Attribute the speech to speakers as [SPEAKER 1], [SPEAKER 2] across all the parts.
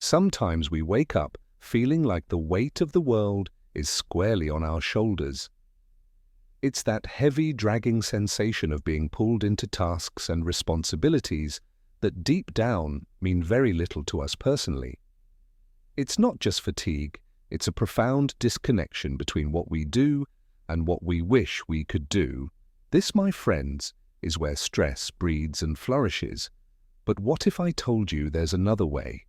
[SPEAKER 1] Sometimes we wake up feeling like the weight of the world is squarely on our shoulders. It's that heavy, dragging sensation of being pulled into tasks and responsibilities that deep down mean very little to us personally. It's not just fatigue, it's a profound disconnection between what we do and what we wish we could do. This, my friends, is where stress breeds and flourishes. But what if I told you there's another way?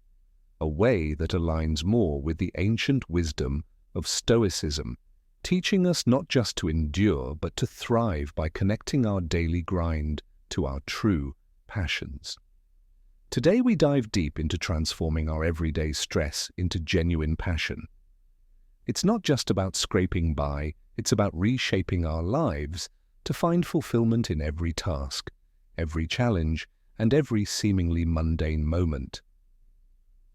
[SPEAKER 1] A way that aligns more with the ancient wisdom of Stoicism, teaching us not just to endure but to thrive by connecting our daily grind to our true passions. Today we dive deep into transforming our everyday stress into genuine passion. It's not just about scraping by, it's about reshaping our lives to find fulfillment in every task, every challenge, and every seemingly mundane moment.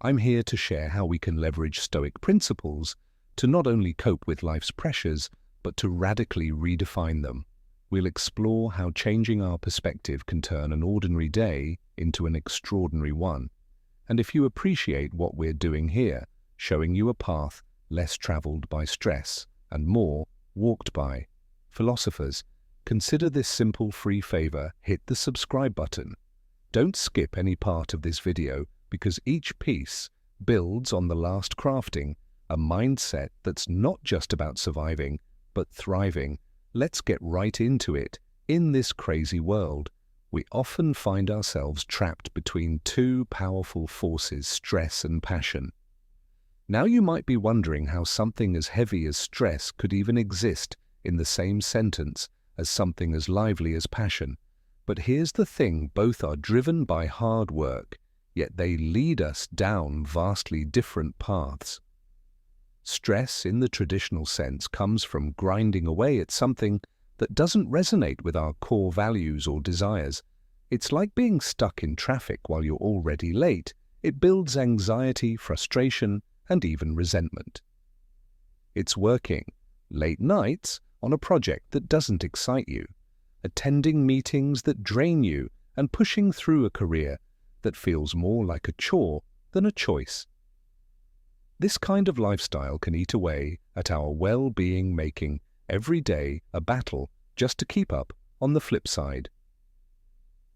[SPEAKER 1] I'm here to share how we can leverage Stoic principles to not only cope with life's pressures, but to radically redefine them. We'll explore how changing our perspective can turn an ordinary day into an extraordinary one. And if you appreciate what we're doing here, showing you a path less traveled by stress and more walked by philosophers, consider this simple free favor: hit the subscribe button. Don't skip any part of this video, because each piece builds on the last, crafting a mindset that's not just about surviving, but thriving. Let's get right into it. In this crazy world, we often find ourselves trapped between two powerful forces, stress and passion. Now you might be wondering how something as heavy as stress could even exist in the same sentence as something as lively as passion. But here's the thing: both are driven by hard work, yet they lead us down vastly different paths. Stress, in the traditional sense, comes from grinding away at something that doesn't resonate with our core values or desires. It's like being stuck in traffic while you're already late. It builds anxiety, frustration, and even resentment. It's working late nights on a project that doesn't excite you, attending meetings that drain you, and pushing through a career that feels more like a chore than a choice. This kind of lifestyle can eat away at our well-being, making every day a battle just to keep up. On the flip side,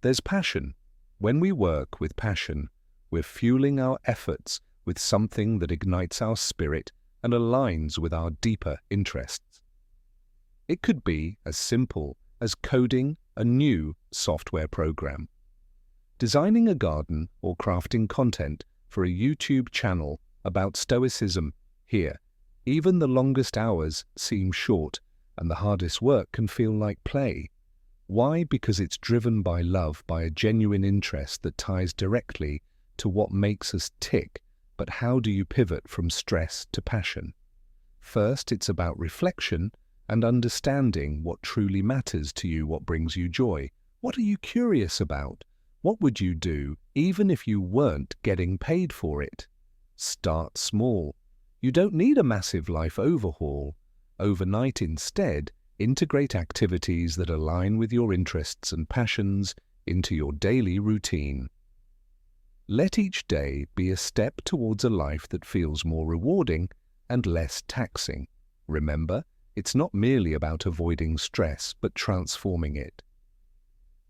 [SPEAKER 1] there's passion. When we work with passion, we're fueling our efforts with something that ignites our spirit and aligns with our deeper interests. It could be as simple as coding a new software program, designing a garden, or crafting content for a YouTube channel about Stoicism. Here, even the longest hours seem short, and the hardest work can feel like play. Why? Because it's driven by love, by a genuine interest that ties directly to what makes us tick. But how do you pivot from stress to passion? First, it's about reflection and understanding what truly matters to you, what brings you joy. What are you curious about? What would you do even if you weren't getting paid for it? Start small. You don't need a massive life overhaul overnight. Instead, integrate activities that align with your interests and passions into your daily routine. Let each day be a step towards a life that feels more rewarding and less taxing. Remember, it's not merely about avoiding stress, but transforming it.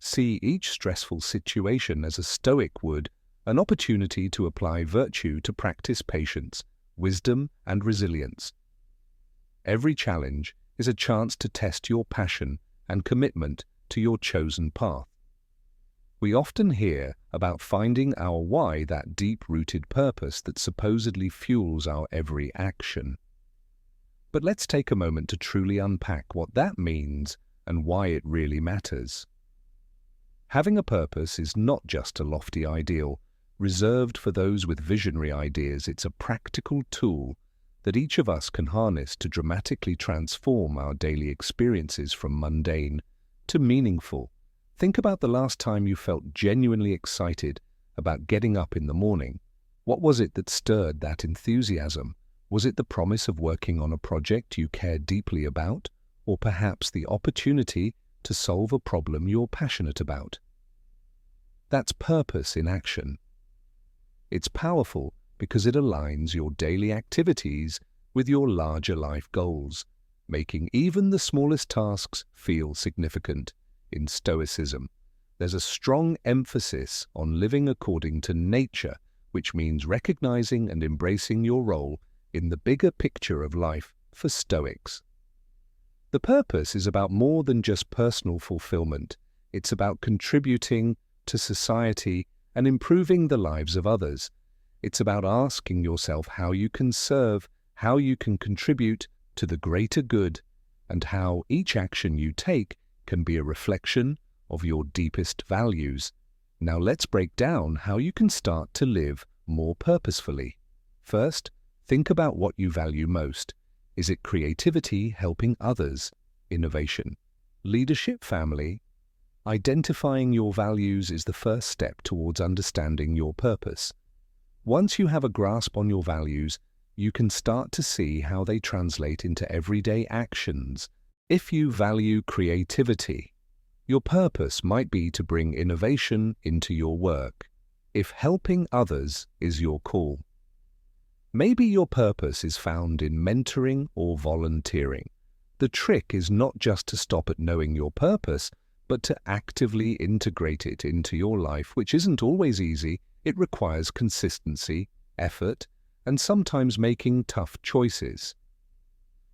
[SPEAKER 1] See each stressful situation as a Stoic would, an opportunity to apply virtue, to practice patience, wisdom, and resilience. Every challenge is a chance to test your passion and commitment to your chosen path. We often hear about finding our why, that deep-rooted purpose that supposedly fuels our every action. But let's take a moment to truly unpack what that means and why it really matters. Having a purpose is not just a lofty ideal reserved for those with visionary ideas. It's a practical tool that each of us can harness to dramatically transform our daily experiences from mundane to meaningful. Think about the last time you felt genuinely excited about getting up in the morning. What was it that stirred that enthusiasm? Was it the promise of working on a project you cared deeply about, or perhaps the opportunity to solve a problem you're passionate about? That's purpose in action. It's powerful because it aligns your daily activities with your larger life goals, making even the smallest tasks feel significant. In Stoicism, there's a strong emphasis on living according to nature, which means recognizing and embracing your role in the bigger picture of life for Stoics. The purpose is about more than just personal fulfillment. It's about contributing to society and improving the lives of others. It's about asking yourself how you can serve, how you can contribute to the greater good, and how each action you take can be a reflection of your deepest values. Now let's break down how you can start to live more purposefully. First, think about what you value most. Is it creativity, helping others, innovation, leadership, family? Identifying your values is the first step towards understanding your purpose. Once you have a grasp on your values, you can start to see how they translate into everyday actions. If you value creativity, your purpose might be to bring innovation into your work. If helping others is your call, maybe your purpose is found in mentoring or volunteering. The trick is not just to stop at knowing your purpose, but to actively integrate it into your life, which isn't always easy. It requires consistency, effort, and sometimes making tough choices.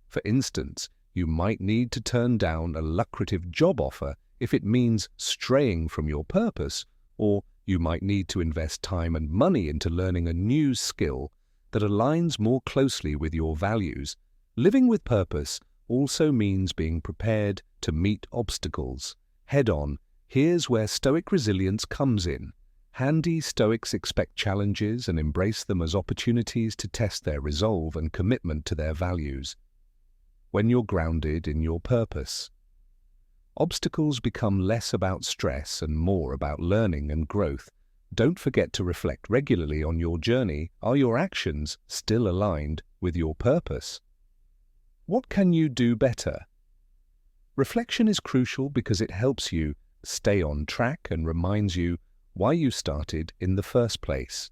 [SPEAKER 1] For instance, you might need to turn down a lucrative job offer if it means straying from your purpose, or you might need to invest time and money into learning a new skill that aligns more closely with your values. Living with purpose also means being prepared to meet obstacles head-on. Here's where Stoic resilience comes in. Handy Stoics expect challenges and embrace them as opportunities to test their resolve and commitment to their values. When you're grounded in your purpose, obstacles become less about stress and more about learning and growth. Don't forget to reflect regularly on your journey. Are your actions still aligned with your purpose? What can you do better? Reflection is crucial because it helps you stay on track and reminds you why you started in the first place.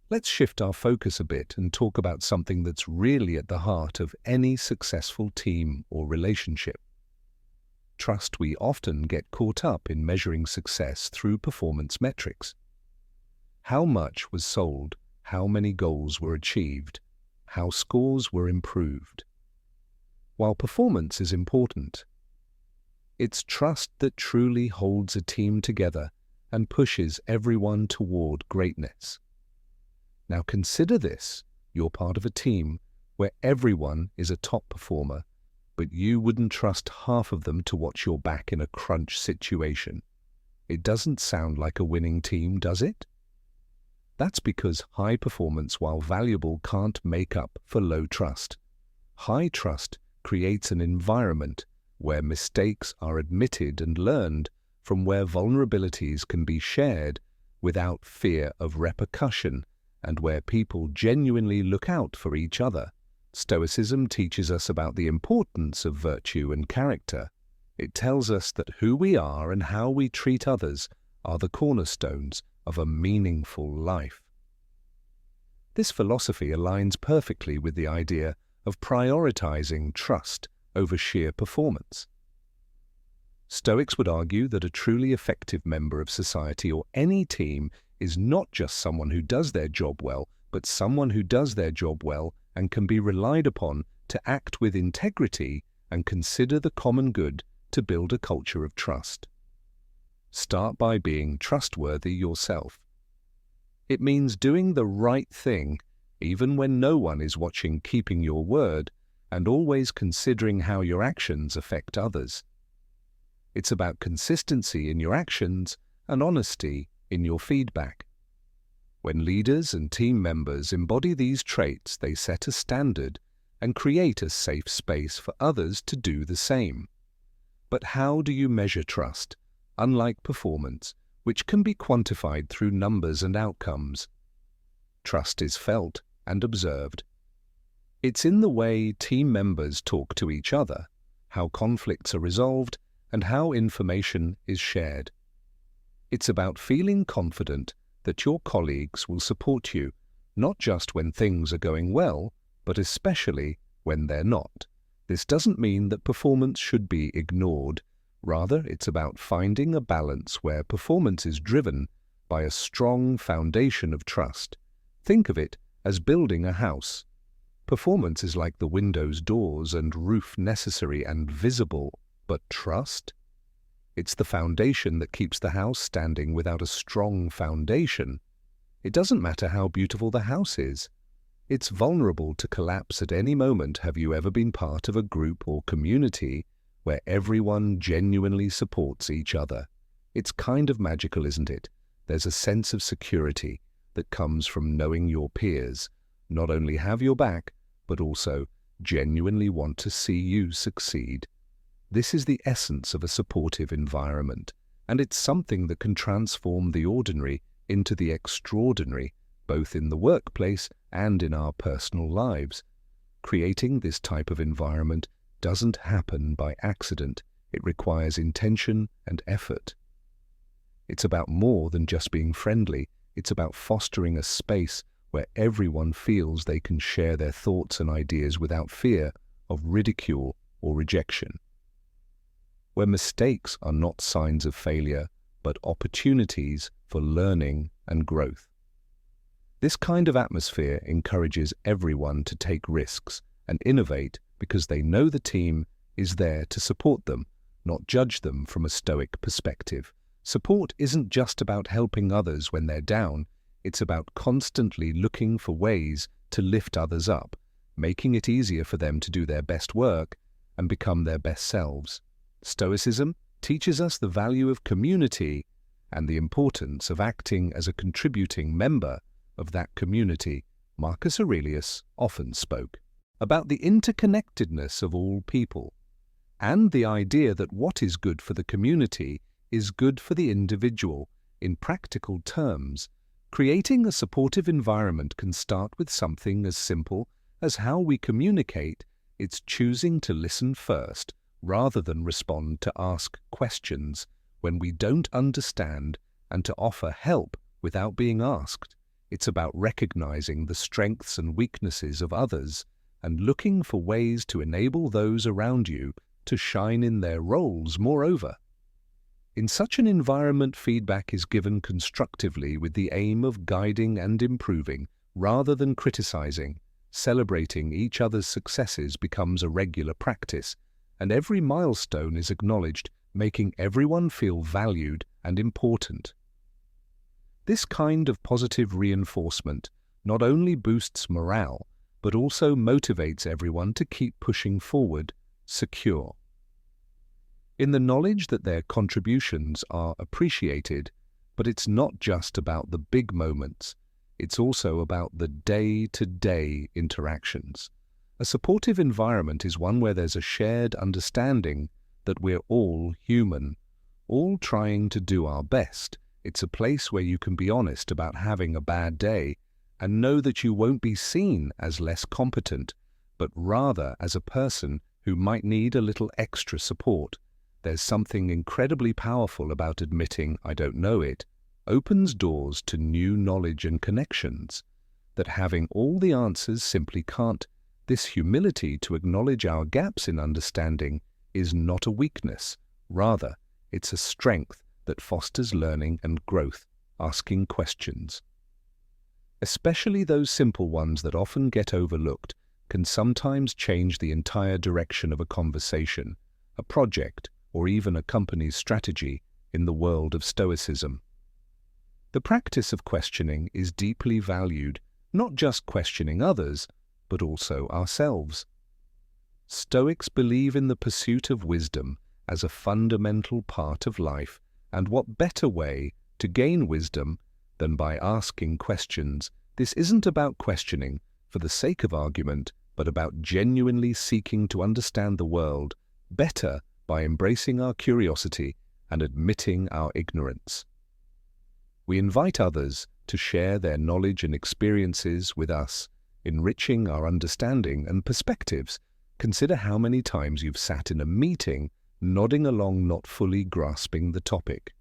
[SPEAKER 1] Let's shift our focus a bit and talk about something that's really at the heart of any successful team or relationship. Trust. We often get caught up in measuring success through performance metrics. How much was sold? How many goals were achieved? How scores were improved? While performance is important, it's trust that truly holds a team together and pushes everyone toward greatness. Now consider this: you're part of a team where everyone is a top performer, but you wouldn't trust half of them to watch your back in a crunch situation. It doesn't sound like a winning team, does it? That's because high performance, while valuable, can't make up for low trust. High trust creates an environment where mistakes are admitted and learned, from where vulnerabilities can be shared without fear of repercussion, and where people genuinely look out for each other. Stoicism teaches us about the importance of virtue and character. It tells us that who we are and how we treat others are the cornerstones of a meaningful life. This philosophy aligns perfectly with the idea of prioritizing trust over sheer performance. Stoics would argue that a truly effective member of society or any team is not just someone who does their job well, but someone who does their job well and can be relied upon to act with integrity and consider the common good to build a culture of trust. Start by being trustworthy yourself. It means doing the right thing even when no one is watching, keeping your word, and always considering how your actions affect others. It's about consistency in your actions and honesty in your feedback. When leaders and team members embody these traits, they set a standard and create a safe space for others to do the same. But how do you measure trust? Unlike performance, which can be quantified through numbers and outcomes, trust is felt and observed. It's in the way team members talk to each other, how conflicts are resolved, and how information is shared. It's about feeling confident that your colleagues will support you, not just when things are going well, but especially when they're not. This doesn't mean that performance should be ignored. Rather, it's about finding a balance where performance is driven by a strong foundation of trust. Think of it as building a house. Performance is like the windows, doors, and roof necessary and visible, but trust? It's the foundation that keeps the house standing. Without a strong foundation, it doesn't matter how beautiful the house is. It's vulnerable to collapse at any moment. Have you ever been part of a group or community where everyone genuinely supports each other? It's kind of magical, isn't it? There's a sense of security that comes from knowing your peers not only have your back, but also genuinely want to see you succeed. This is the essence of a supportive environment, and it's something that can transform the ordinary into the extraordinary, both in the workplace and in our personal lives. Creating this type of environment doesn't happen by accident. It requires intention and effort. It's about more than just being friendly. It's about fostering a space where everyone feels they can share their thoughts and ideas without fear of ridicule or rejection. Where mistakes are not signs of failure, but opportunities for learning and growth. This kind of atmosphere encourages everyone to take risks and innovate because they know the team is there to support them, not judge them from a Stoic perspective. Support isn't just about helping others when they're down. It's about constantly looking for ways to lift others up, making it easier for them to do their best work and become their best selves. Stoicism teaches us the value of community and the importance of acting as a contributing member of that community. Marcus Aurelius often spoke about the interconnectedness of all people and the idea that what is good for the community is good for the individual. In practical terms, creating a supportive environment can start with something as simple as how we communicate. It's choosing to listen first rather than respond, to ask questions when we don't understand, and to offer help without being asked. It's about recognizing the strengths and weaknesses of others and looking for ways to enable those around you to shine in their roles. Moreover, in such an environment, feedback is given constructively with the aim of guiding and improving rather than criticizing. Celebrating each other's successes becomes a regular practice, and every milestone is acknowledged, making everyone feel valued and important. This kind of positive reinforcement not only boosts morale, but also motivates everyone to keep pushing forward, secure in the knowledge that their contributions are appreciated. But it's not just about the big moments. It's also about the day-to-day interactions. A supportive environment is one where there's a shared understanding that we're all human, all trying to do our best. It's a place where you can be honest about having a bad day and know that you won't be seen as less competent, but rather as a person who might need a little extra support. There's something incredibly powerful about admitting "I don't know it." Opens doors to new knowledge and connections that having all the answers simply can't. This humility to acknowledge our gaps in understanding is not a weakness. Rather, it's a strength that fosters learning and growth. Asking questions, especially those simple ones that often get overlooked, can sometimes change the entire direction of a conversation, a project, or even a company's strategy in the world of Stoicism. The practice of questioning is deeply valued, not just questioning others, but also ourselves. Stoics believe in the pursuit of wisdom as a fundamental part of life, and what better way to gain wisdom than by asking questions? This isn't about questioning for the sake of argument, but about genuinely seeking to understand the world better by embracing our curiosity and admitting our ignorance. We invite others to share their knowledge and experiences with us, enriching our understanding and perspectives. Consider how many times you've sat in a meeting, nodding along, not fully grasping the topic.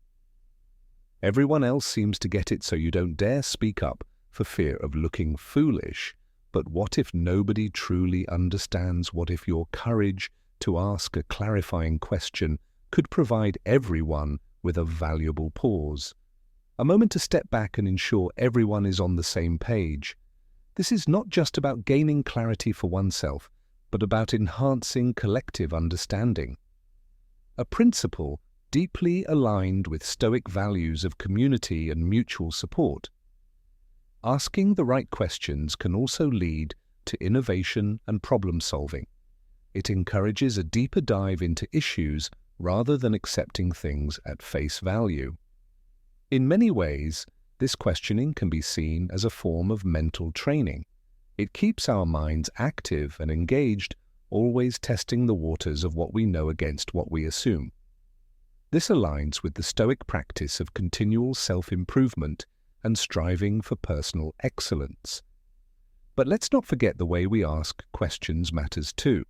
[SPEAKER 1] Everyone else seems to get it, so you don't dare speak up, for fear of looking foolish, but what if nobody truly understands? What if your courage to ask a clarifying question could provide everyone with a valuable pause? A moment to step back and ensure everyone is on the same page. This is not just about gaining clarity for oneself, but about enhancing collective understanding. A principle deeply aligned with Stoic values of community and mutual support. Asking the right questions can also lead to innovation and problem-solving. It encourages a deeper dive into issues rather than accepting things at face value. In many ways, this questioning can be seen as a form of mental training. It keeps our minds active and engaged, always testing the waters of what we know against what we assume. This aligns with the Stoic practice of continual self-improvement and striving for personal excellence. But let's not forget the way we ask questions matters too.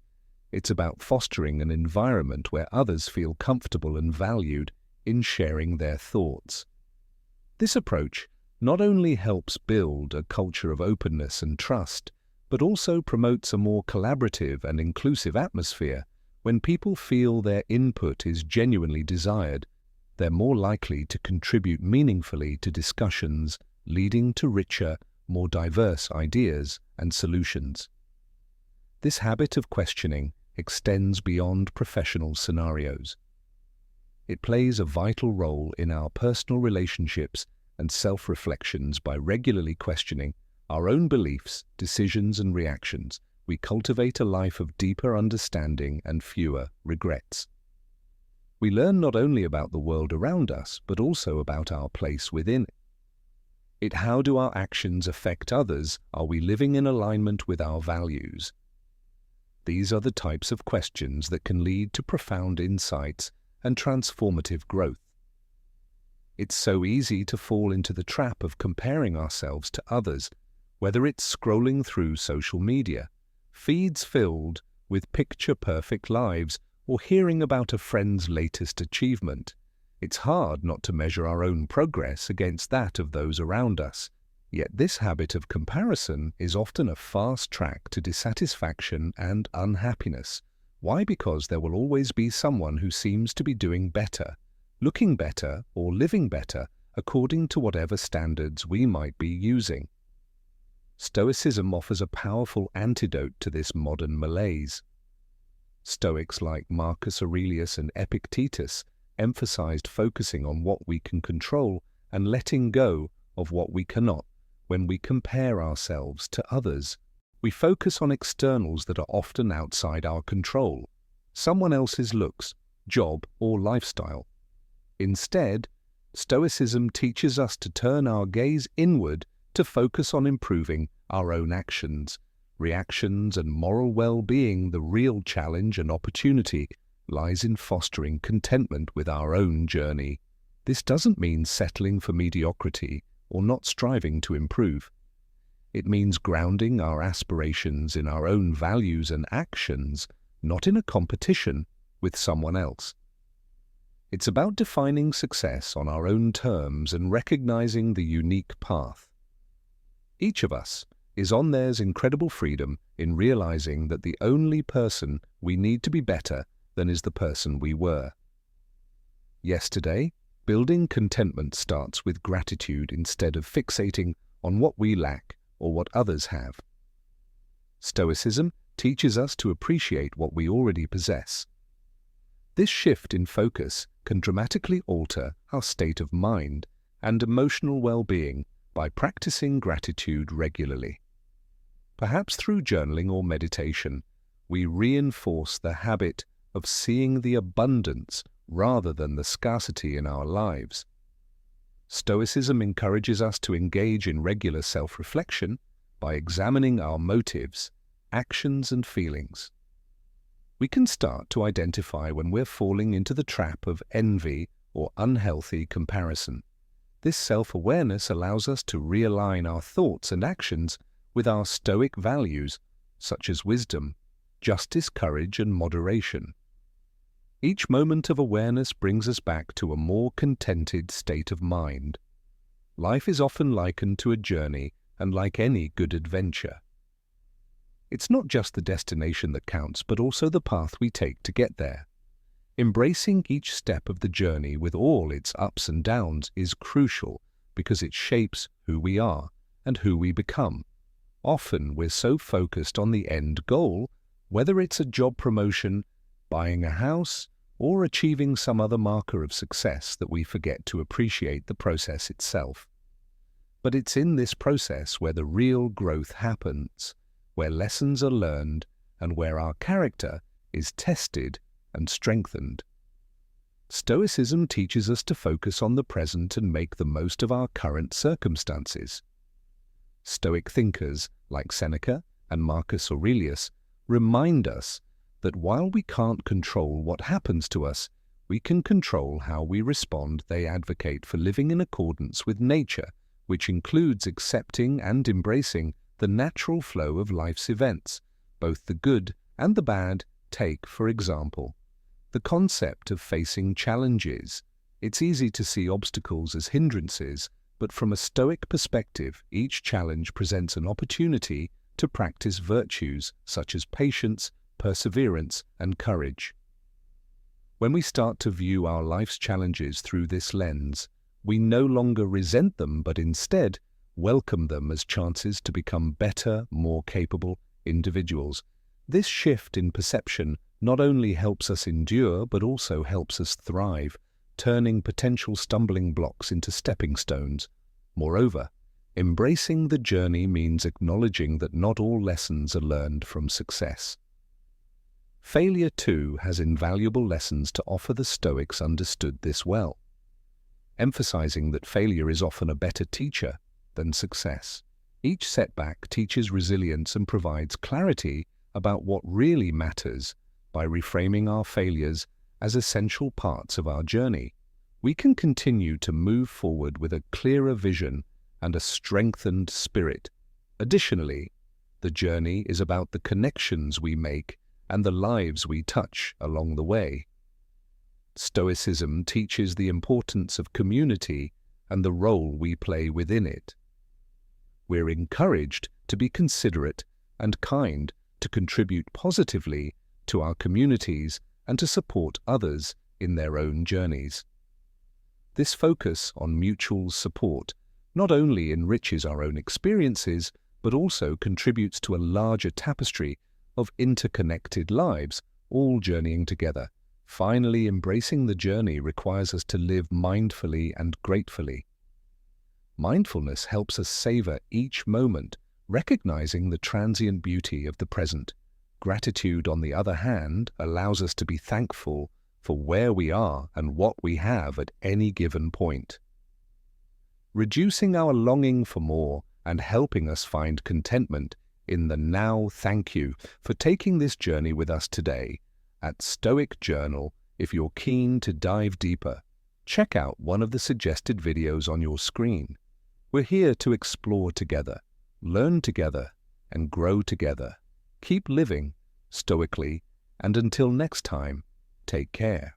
[SPEAKER 1] It's about fostering an environment where others feel comfortable and valued in sharing their thoughts. This approach not only helps build a culture of openness and trust, but also promotes a more collaborative and inclusive atmosphere. When people feel their input is genuinely desired, they're more likely to contribute meaningfully to discussions, leading to richer, more diverse ideas and solutions. This habit of questioning extends beyond professional scenarios. It plays a vital role in our personal relationships and self-reflections. By regularly questioning our own beliefs, decisions, and reactions, we cultivate a life of deeper understanding and fewer regrets. We learn not only about the world around us, but also about our place within it. How do our actions affect others? Are we living in alignment with our values? These are the types of questions that can lead to profound insights and transformative growth. It's so easy to fall into the trap of comparing ourselves to others, whether it's scrolling through social media, feeds filled with picture-perfect lives, or hearing about a friend's latest achievement. It's hard not to measure our own progress against that of those around us. Yet this habit of comparison is often a fast track to dissatisfaction and unhappiness. Why? Because there will always be someone who seems to be doing better, looking better, or living better according to whatever standards we might be using. Stoicism offers a powerful antidote to this modern malaise. Stoics like Marcus Aurelius and Epictetus emphasized focusing on what we can control and letting go of what we cannot. When we compare ourselves to others, we focus on externals that are often outside our control, someone else's looks, job, or lifestyle. Instead, Stoicism teaches us to turn our gaze inward to focus on improving our own actions, reactions, and moral well-being. The real challenge and opportunity lies in fostering contentment with our own journey. This doesn't mean settling for mediocrity or not striving to improve. It means grounding our aspirations in our own values and actions, not in a competition with someone else. It's about defining success on our own terms and recognizing the unique path. Each of us is on there's incredible freedom in realizing that the only person we need to be better than is the person we were yesterday. Building contentment starts with gratitude instead of fixating on what we lack or what others have. Stoicism teaches us to appreciate what we already possess. This shift in focus can dramatically alter our state of mind and emotional well-being by practicing gratitude regularly. Perhaps through journaling or meditation, we reinforce the habit of seeing the abundance rather than the scarcity in our lives. Stoicism encourages us to engage in regular self-reflection by examining our motives, actions, and feelings. We can start to identify when we're falling into the trap of envy or unhealthy comparison. This self-awareness allows us to realign our thoughts and actions with our Stoic values, such as wisdom, justice, courage, and moderation. Each moment of awareness brings us back to a more contented state of mind. Life is often likened to a journey, and like any good adventure. It's not just the destination that counts, but also the path we take to get there. Embracing each step of the journey with all its ups and downs is crucial because it shapes who we are and who we become. Often we're so focused on the end goal, whether it's a job promotion, buying a house, or achieving some other marker of success, that we forget to appreciate the process itself. But it's in this process where the real growth happens, where lessons are learned, and where our character is tested and strengthened. Stoicism teaches us to focus on the present and make the most of our current circumstances. Stoic thinkers like Seneca and Marcus Aurelius remind us that while we can't control what happens to us, we can control how we respond. They advocate for living in accordance with nature, which includes accepting and embracing the natural flow of life's events, both the good and the bad. Take, for example, the concept of facing challenges. It's easy to see obstacles as hindrances, but from a Stoic perspective, each challenge presents an opportunity to practice virtues such as patience, perseverance, and courage. When we start to view our life's challenges through this lens, we no longer resent them, but instead welcome them as chances to become better, more capable individuals. This shift in perception not only helps us endure, but also helps us thrive, turning potential stumbling blocks into stepping stones. Moreover, embracing the journey means acknowledging that not all lessons are learned from success. Failure, too, has invaluable lessons to offer. The Stoics understood this well, emphasizing that failure is often a better teacher than success. Each setback teaches resilience and provides clarity about what really matters. By reframing our failures as essential parts of our journey, we can continue to move forward with a clearer vision and a strengthened spirit. Additionally, the journey is about the connections we make and the lives we touch along the way. Stoicism teaches the importance of community and the role we play within it. We're encouraged to be considerate and kind, to contribute positively to our communities and to support others in their own journeys. This focus on mutual support not only enriches our own experiences, but also contributes to a larger tapestry of interconnected lives, all journeying together. Finally, embracing the journey requires us to live mindfully and gratefully. Mindfulness helps us savor each moment, recognizing the transient beauty of the present. Gratitude, on the other hand, allows us to be thankful for where we are and what we have at any given point, reducing our longing for more and helping us find contentment in the now. Thank you for taking this journey with us today at Stoic Journal. If you're keen to dive deeper, check out one of the suggested videos on your screen. We're here to explore together, learn together, and grow together. Keep living stoically, and until next time, take care.